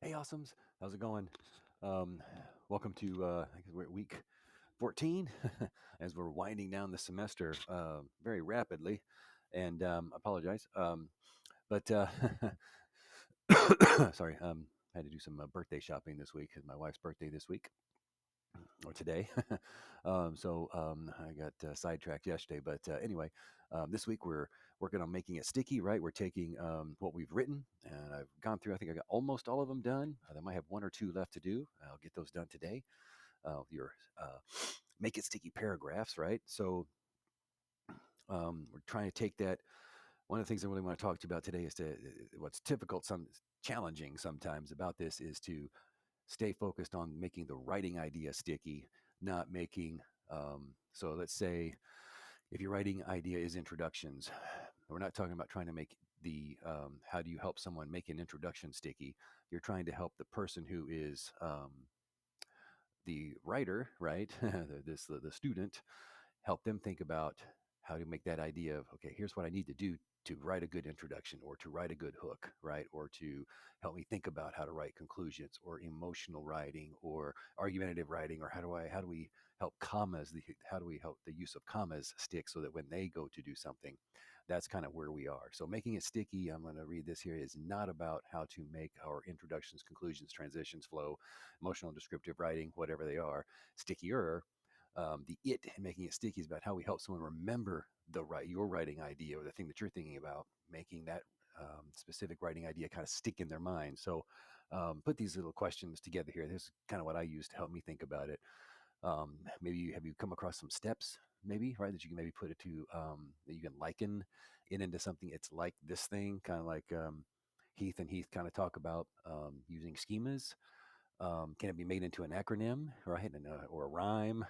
Hey, awesomes. How's it going? Um, Welcome to, I guess we're at week 14 as we're winding down the semester very rapidly. And I apologize. But sorry, I had to do some birthday shopping this week. It's my wife's birthday this week or today. I got sidetracked yesterday. But anyway, this week we're working on making it sticky, right? We're taking what we've written, and I've gone through, I think I got almost all of them done. I might have one or two left to do. I'll get those done today. Your make it sticky paragraphs, right? We're trying to take that. One of the things I really want to talk to you about today is what's difficult, some challenging sometimes about this is to stay focused on making the writing idea sticky, not making. So let's say if your writing idea is introductions, we're not talking about trying to make the how do you help someone make an introduction sticky. You're trying to help the person who is the writer, right? The student, help them think about how to make that idea of, okay, here's what I need to do to write a good introduction or to write a good hook, right? Or to help me think about how to write conclusions or emotional writing or argumentative writing, or how do we help how do we help the use of commas stick so that when they go to do something, that's kind of where we are. So making it sticky, I'm going to read this here, is not about how to make our introductions, conclusions, transitions, flow, emotional and descriptive writing, whatever they are, stickier. The it and making it sticky is about how we help someone remember your writing idea or the thing that you're thinking about, making that specific writing idea kind of stick in their mind. So put these little questions together here. This is kind of what I use to help me think about it. Maybe have you come across some steps, maybe, right, that you can maybe put it to, that you can liken it into something. It's like this thing, kind of like Heath and Heath kind of talk about using schemas. Can it be made into an acronym, right, or a rhyme?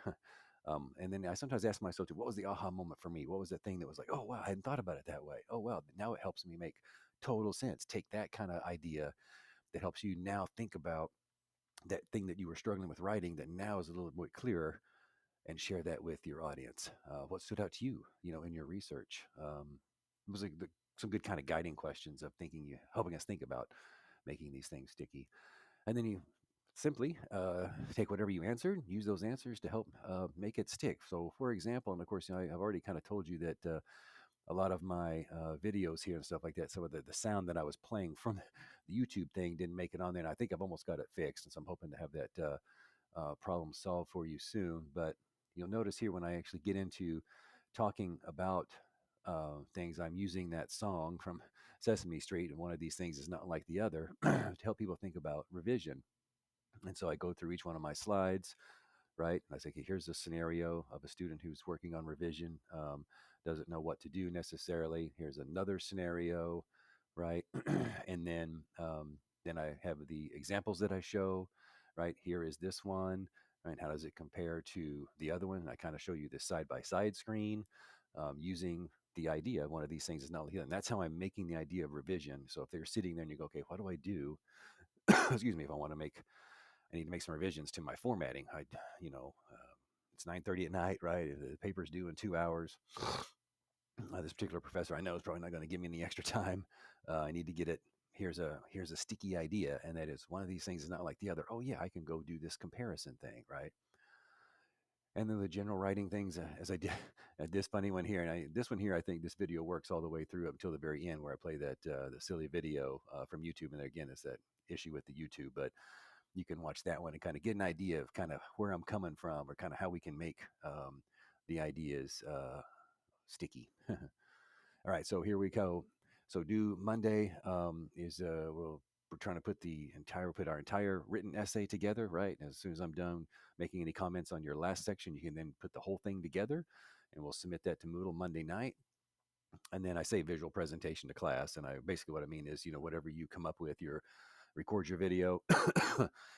And then I sometimes ask myself, too, what was the aha moment for me? What was the thing that was like, oh, wow, I hadn't thought about it that way. Oh, wow, now it helps me make total sense. Take that kind of idea that helps you now think about that thing that you were struggling with writing that now is a little bit clearer, and share that with your audience. What stood out to you, in your research? It was like some good kind of guiding questions of helping us think about making these things sticky. And then you simply take whatever you answered, use those answers to help make it stick. So, for example, and of course, I've already kind of told you that a lot of my videos here and stuff like that, some of the sound that I was playing from the YouTube thing didn't make it on there. And I think I've almost got it fixed. And so I'm hoping to have that problem solved for you soon. But you'll notice here when I actually get into talking about things, I'm using that song from Sesame Street. And one of these things is not like the other to help people think about revision. And so I go through each one of my slides, right? And I say, okay, here's a scenario of a student who's working on revision, doesn't know what to do necessarily. Here's another scenario, right? And then I have the examples that I show, right? Here is this one, right? How does it compare to the other one? And I kind of show you this side by side screen using the idea. One of these things is not like, and that's how I'm making the idea of revision. So if they're sitting there and you go, okay, what do I do? Excuse me, if I need to make some revisions to my formatting. It's 9:30 at night, right? The paper's due in 2 hours. This particular professor I know is probably not going to give me any extra time. I need to get it. Here's a sticky idea, and that is one of these things is not like the other. Oh yeah, I can go do this comparison thing, right? And then the general writing things, as I did this funny one here, and this one here, I think this video works all the way through up until the very end, where I play that the silly video from YouTube, and again, it's that issue with the YouTube, but you can watch that one and kind of get an idea of kind of where I'm coming from, or kind of how we can make the ideas sticky. All right, so here we go. So due Monday is we're trying to put our entire written essay together, right? As soon as I'm done making any comments on your last section, you can then put the whole thing together, and we'll submit that to Moodle Monday night. And then I say visual presentation to class, and I basically what I mean is, whatever you come up with, your record your video,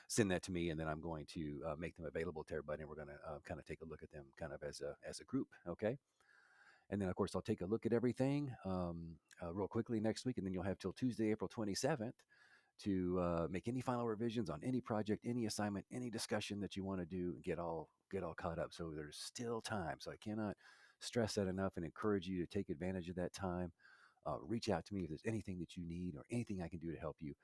send that to me, and then I'm going to make them available to everybody, and we're going to kind of take a look at them kind of as a group, okay? And then of course I'll take a look at everything real quickly next week, and then you'll have till Tuesday, April 27th, to make any final revisions on any project, any assignment, any discussion that you want to do, and get all caught up. So there's still time. So I cannot stress that enough and encourage you to take advantage of that time. Reach out to me if there's anything that you need or anything I can do to help you.